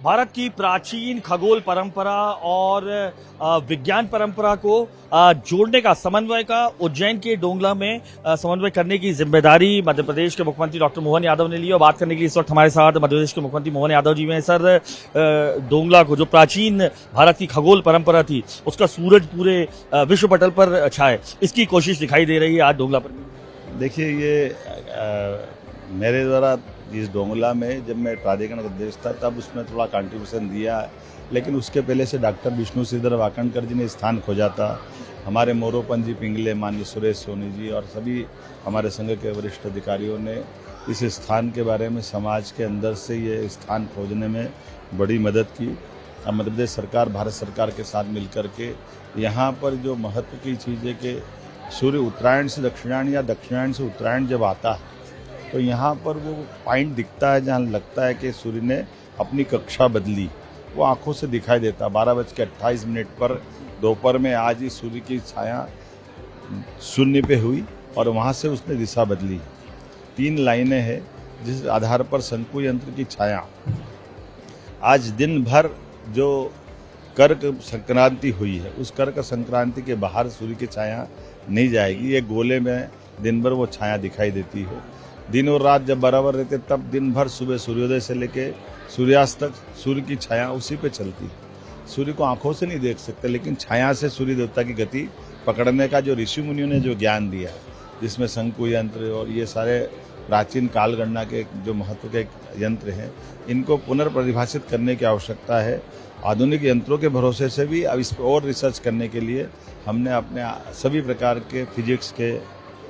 भारत की प्राचीन खगोल परंपरा और विज्ञान परंपरा को जोड़ने का, समन्वय का उज्जैन के डोंगला में समन्वय करने की जिम्मेदारी मध्य प्रदेश के मुख्यमंत्री डॉक्टर मोहन यादव ने ली। और बात करने के लिए इस वक्त हमारे साथ मध्य प्रदेश के मुख्यमंत्री मोहन यादव जी हैं। सर, डोंगला को, जो प्राचीन भारत की खगोल परंपरा थी, उसका सूरज पूरे विश्व पटल पर छाए, इसकी कोशिश दिखाई दे रही है आज डोंगला पर। देखिए, ये मेरे द्वारा इस डोंगला में जब मैं प्राधिकरण का अध्यक्ष था तब उसमें थोड़ा कंट्रीब्यूशन दिया है, लेकिन उसके पहले से डॉक्टर विष्णु श्रीधर वाकणकर जी ने स्थान खोजा था। हमारे मोरोपन जी पिंगले, माननीय सुरेश सोनी जी और सभी हमारे संघ के वरिष्ठ अधिकारियों ने इस स्थान के बारे में समाज के अंदर से ये स्थान खोजने में बड़ी मदद की। मध्य प्रदेश सरकार, भारत सरकार के साथ मिलकर के यहाँ पर जो महत्व की चीज़ है कि सूर्य उत्तरायण से दक्षिणायन या दक्षिणायन से उत्तरायण जब आता है तो यहाँ पर वो पॉइंट दिखता है जहाँ लगता है कि सूर्य ने अपनी कक्षा बदली, वो आंखों से दिखाई देता। 12:28 पर दोपहर में आज ही सूर्य की छाया शून्य पे हुई और वहाँ से उसने दिशा बदली। 3 लाइनें हैं जिस आधार पर शंकु यंत्र की छाया आज दिन भर जो कर्क संक्रांति हुई है, उस कर्क संक्रांति के बाहर सूर्य की छाया नहीं जाएगी। ये गोले में दिन भर वो छाया दिखाई देती है। दिन और रात जब बराबर रहते तब दिन भर सुबह सूर्योदय से लेके सूर्यास्त तक सूर्य की छाया उसी पे चलती है। सूर्य को आंखों से नहीं देख सकते, लेकिन छाया से सूर्य देवता की गति पकड़ने का जो ऋषि मुनियों ने जो ज्ञान दिया है, जिसमें शंकु यंत्र और ये सारे प्राचीन काल गणना के जो महत्व के यंत्र हैं, इनको पुनर्परिभाषित करने की आवश्यकता है। आधुनिक यंत्रों के भरोसे से भी अब इस पर और रिसर्च करने के लिए हमने अपने सभी प्रकार के फिजिक्स के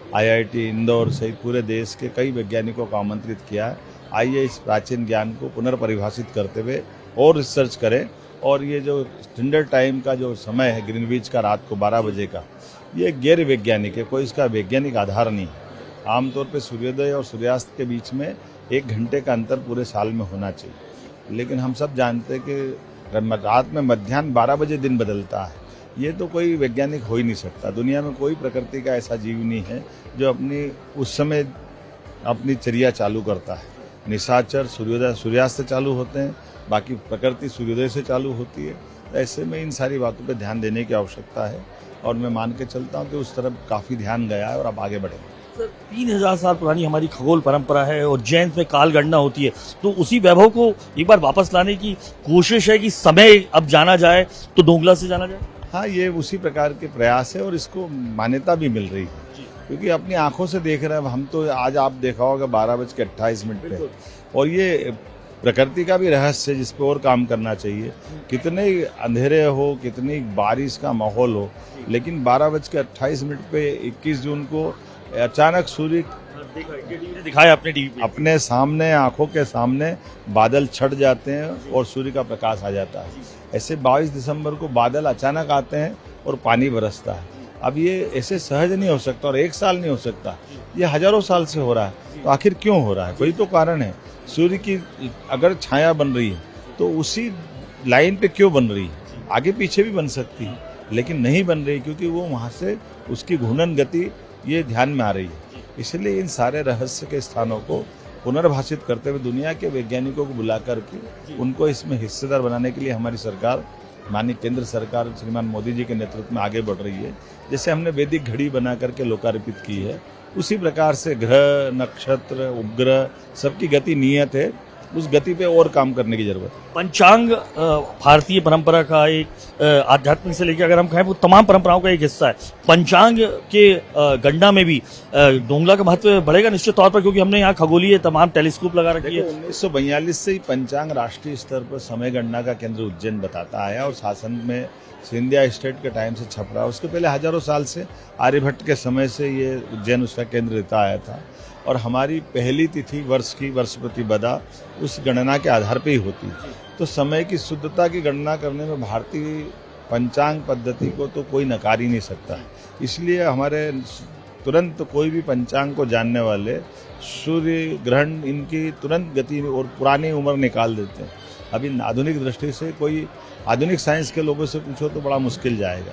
IIT इंदौर सहित पूरे देश के कई वैज्ञानिकों को आमंत्रित किया है। आइए इस प्राचीन ज्ञान को पुनर्परिभाषित करते हुए और रिसर्च करें। और ये जो स्टैंडर्ड टाइम का जो समय है ग्रीनविच का, रात को 12 बजे का, ये गैर वैज्ञानिक है, कोई इसका वैज्ञानिक आधार नहीं है। आमतौर पर सूर्योदय और सूर्यास्त के बीच में 1 घंटे का अंतर पूरे साल में होना चाहिए, लेकिन हम सब जानते हैं कि रात में मध्याह्न 12 बजे दिन बदलता है। ये तो कोई वैज्ञानिक हो ही नहीं सकता। दुनिया में कोई प्रकृति का ऐसा जीव नहीं है जो अपनी उस समय अपनी चर्या चालू करता है। निशाचर सूर्योदय सूर्यास्त से चालू होते हैं, बाकी प्रकृति सूर्योदय से चालू होती है। तो ऐसे में इन सारी बातों पे ध्यान देने की आवश्यकता है और मैं मान के चलता हूँ कि उस तरफ काफ़ी ध्यान गया है और अब आगे बढ़ेंगे। सर, 3000 साल पुरानी हमारी खगोल परंपरा है और उज्जैन में काल गणना होती है, तो उसी वैभव को एक बार वापस लाने की कोशिश है कि समय अब जाना जाए तो डोंगला से जाना जाए। हाँ, ये उसी प्रकार के प्रयास है और इसको मान्यता भी मिल रही है, क्योंकि अपनी आंखों से देख रहे हैं हम। तो आज आप देखा होगा 12:28 पे, और ये प्रकृति का भी रहस्य है जिस पे और काम करना चाहिए। कितने अंधेरे हो, कितनी बारिश का माहौल हो, लेकिन 12:28 पे 21 जून को अचानक सूर्य दिखाया अपने टीवी पे, अपने सामने, आंखों के सामने बादल छट जाते हैं और सूर्य का प्रकाश आ जाता है। ऐसे 22 दिसंबर को बादल अचानक आते हैं और पानी बरसता है। अब ये ऐसे सहज नहीं हो सकता और 1 साल नहीं हो सकता, ये हजारों साल से हो रहा है। तो आखिर क्यों हो रहा है? कोई तो कारण है। सूर्य की अगर छाया बन रही है तो उसी लाइन पे क्यों बन रही है? आगे पीछे भी बन सकती है, लेकिन नहीं बन रही क्योंकि वो वहाँ से उसकी घूर्णन गति ये ध्यान में आ रही है। इसलिए इन सारे रहस्य के स्थानों को पुनर्भाषित करते हुए दुनिया के वैज्ञानिकों को बुला करके उनको इसमें हिस्सेदार बनाने के लिए हमारी सरकार, माननीय केंद्र सरकार श्रीमान मोदी जी के नेतृत्व में आगे बढ़ रही है। जैसे हमने वैदिक घड़ी बना करके लोकार्पित की है, उसी प्रकार से ग्रह, नक्षत्र, उपग्रह सबकी गति नियत है, उस गति पे और काम करने की जरूरत है। पंचांग भारतीय परंपरा का एक आध्यात्मिक से लेकर अगर हम कहें वो तमाम परंपराओं का एक हिस्सा है। पंचांग के गणना में भी डोंगला का महत्व बढ़ेगा निश्चित तौर पर, क्योंकि हमने यहाँ खगोलीय तमाम टेलीस्कोप लगा रखी है। 1942 से ही पंचांग राष्ट्रीय स्तर पर समय गणना का केंद्र उज्जैन बताता है और शासन में सिंधिया स्टेट के टाइम से छप रहा है। उसके पहले हजारों साल से आर्यभट्ट के समय से ये उज्जैन उसका केंद्र रहता आया था और हमारी पहली तिथि वर्ष की वर्षप्रति बदा उस गणना के आधार पर ही होती है। तो समय की शुद्धता की गणना करने में भारतीय पंचांग पद्धति को तो कोई नकार ही नहीं सकता। इसलिए हमारे तुरंत कोई भी पंचांग को जानने वाले सूर्य ग्रहण इनकी तुरंत गति और पुरानी उम्र निकाल देते हैं। अभी आधुनिक दृष्टि से कोई आधुनिक साइंस के लोगों से पूछो तो बड़ा मुश्किल जाएगा।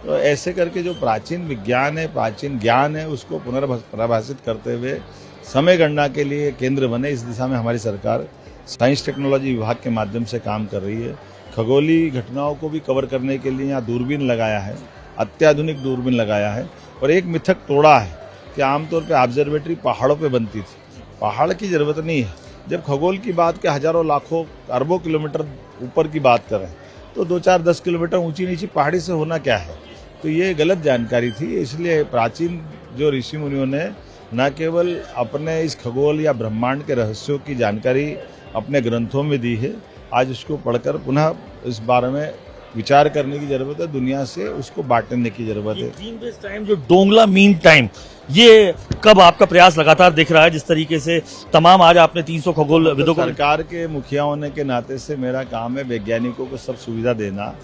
तो ऐसे करके जो प्राचीन विज्ञान है, प्राचीन ज्ञान है, उसको पुनर्परिभाषित करते हुए समय गणना के लिए केंद्र बने, इस दिशा में हमारी सरकार साइंस टेक्नोलॉजी विभाग के माध्यम से काम कर रही है। खगोलीय घटनाओं को भी कवर करने के लिए यहाँ दूरबीन लगाया है, अत्याधुनिक दूरबीन लगाया है। और एक मिथक तोड़ा है कि आमतौर पे ऑब्जर्वेटरी पहाड़ों पे बनती थी। पहाड़ की ज़रूरत नहीं है। जब खगोल की बात के हजारों लाखों अरबों किलोमीटर ऊपर की बात करें तो 2-4-10 किलोमीटर ऊंची नीची पहाड़ी से होना क्या है। तो ये गलत जानकारी थी। इसलिए प्राचीन जो ऋषि मुनियों ने न केवल अपने इस खगोल या ब्रह्मांड के रहस्यों की जानकारी अपने ग्रंथों में दी है, आज उसको पढ़कर पुनः इस बारे में विचार करने की जरूरत है, दुनिया से उसको बांटने की जरूरत है। ग्रीन बेस टाइम जो डोंगला मीन टाइम, ये कब आपका प्रयास लगातार दिख रहा है? जिस तरीके से तमाम आज आपने 300 खगोल विदों को सरकार के मुखिया होने के नाते से मेरा काम है वैज्ञानिकों को सब सुविधा देना।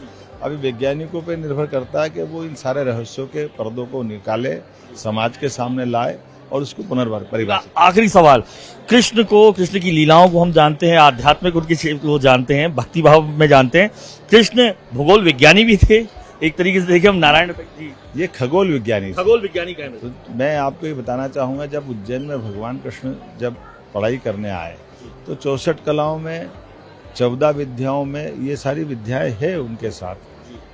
अभी वैज्ञानिकों पे निर्भर करता है कि वो इन सारे रहस्यों के पर्दों को निकाले, समाज के सामने लाए और उसको पुनर्परिभाषित। आखिरी सवाल, कृष्ण की लीलाओं को हम जानते हैं, आध्यात्मिक उनकी क्षेत्र को जानते हैं, भक्ति भाव में जानते हैं। कृष्ण भूगोल विज्ञानी भी थे, एक तरीके से देखें हम नारायण जी ये खगोल विज्ञानी का है। तो मैं आपको ये बताना चाहूँगा, जब उज्जैन में भगवान कृष्ण जब पढ़ाई करने आए तो 64 कलाओं में 14 विद्याओं में ये सारी विद्याएं हैं उनके साथ।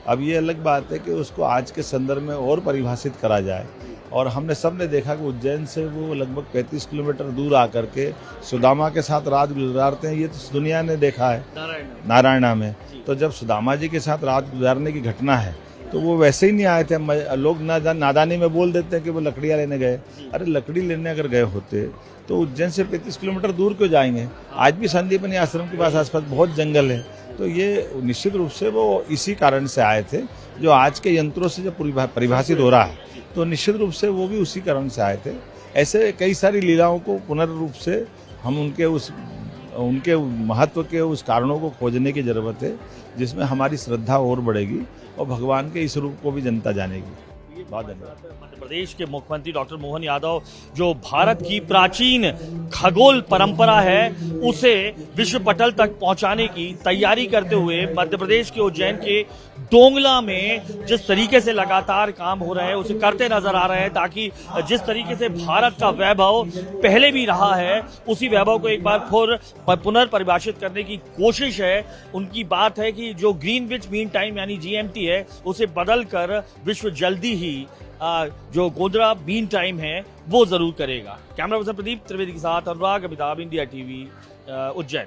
अब ये अलग बात है कि उसको आज के संदर्भ में और परिभाषित करा जाए। और हमने सबने देखा कि उज्जैन से वो लगभग 35 किलोमीटर दूर आकर के सुदामा के साथ रात गुजारते हैं। ये तो दुनिया ने देखा है नारायणा में। तो जब सुदामा जी के साथ रात गुजारने की घटना है तो वो वैसे ही नहीं आए थे। लोग नादानी में बोल देते हैं कि वो लकड़ियाँ लेने गए। अरे लकड़ी लेने अगर गए होते तो उज्जैन से 35 किलोमीटर दूर क्यों जाएंगे? आज भी संदीपनी आश्रम के पास आसपास बहुत जंगल है। तो ये निश्चित रूप से वो इसी कारण से आए थे, जो आज के यंत्रों से जब परिभाषित हो रहा है तो निश्चित रूप से वो भी उसी कारण से आए थे। ऐसे कई सारी लीलाओं को पुनर्रूप से हम उनके महत्व के उस कारणों को खोजने की जरूरत है, जिसमें हमारी श्रद्धा और बढ़ेगी और भगवान के इस रूप को भी जनता जानेगी। बहुत धन्यवाद। मध्य प्रदेश के मुख्यमंत्री डॉक्टर मोहन यादव जो भारत की प्राचीन खगोल परंपरा है उसे विश्व पटल तक पहुंचाने की तैयारी करते हुए मध्य प्रदेश के उज्जैन के डोंगला में जिस तरीके से लगातार काम हो रहा है उसे करते नजर आ रहे हैं, ताकि जिस तरीके से भारत का वैभव पहले भी रहा है उसी वैभव को एक बार फिर पुनर्परिभाषित करने की कोशिश है। उनकी बात है कि जो ग्रीनविच मीन टाइम यानी GMT है उसे बदल कर विश्व जल्दी ही जो गोधरा मीन टाइम है वो जरूर करेगा। कैमरा पर्सन प्रदीप त्रिवेदी के साथ अनुराग अमिताभ, इंडिया TV, उज्जैन।